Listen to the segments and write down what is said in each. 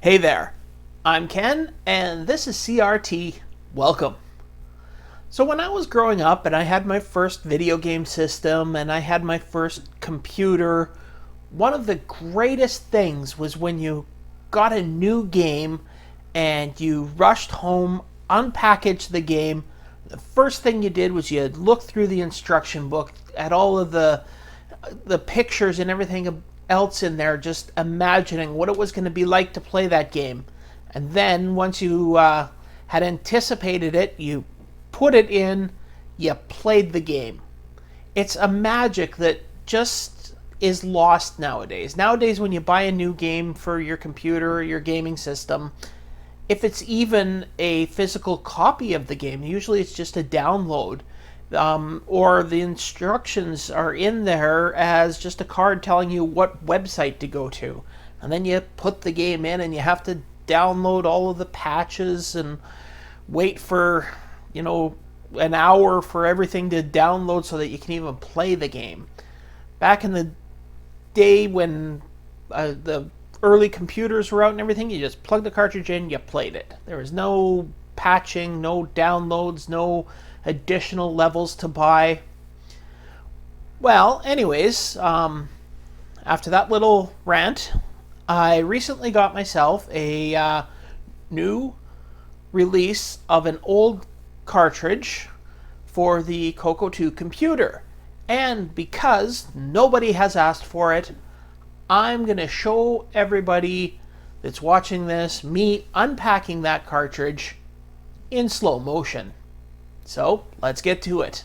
Hey there, I'm Ken, and this is CRT. Welcome. So when I was growing up and I had my first video game system and I had my first computer, one of the greatest things was when you got a new game and you rushed home, unpackaged the game. The first thing you did was you looked through the instruction book at all of the pictures and everything else in there, just imagining what it was going to be like to play that game. And then once you had anticipated it, you put it in, you played the game. It's a magic that just is lost nowadays. Nowadays, when you buy a new game for your computer or your gaming system, if it's even a physical copy of the game, usually it's just a download. Or the instructions are in there as just a card telling you what website to go to. And then you put the game in and you have to download all of the patches and wait for, an hour for everything to download so that you can even play the game. Back in the day when the early computers were out and everything, you just plugged the cartridge in, you played it. There was no patching, no downloads, no additional levels to buy. Well, anyways, after that little rant, I recently got myself a new release of an old cartridge for the Coco 2 computer. And because nobody has asked for it, I'm going to show everybody that's watching this me unpacking that cartridge in slow motion. So, let's get to it.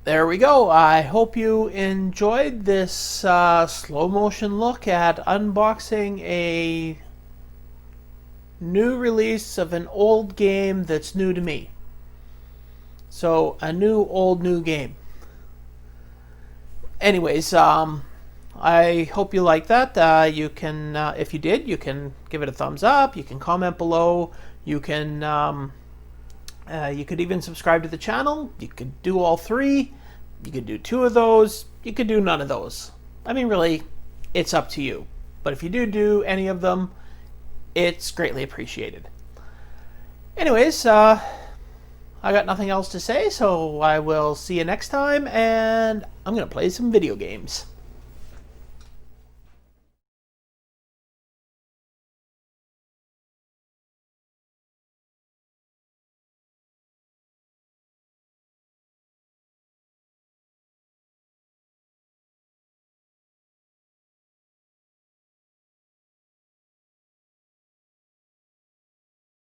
There we go. I hope you enjoyed this slow motion look at unboxing a new release of an old game that's new to me. So, a new game. Anyways, I hope you like that. You can, if you did, you can give it a thumbs up. You can comment below. You can, you could even subscribe to the channel. You could do all three. You could do 2 of those. You could do none of those. I mean, really, it's up to you. But if you do any of them, it's greatly appreciated. Anyways, I got nothing else to say, so I will see you next time, and I'm going to play some video games.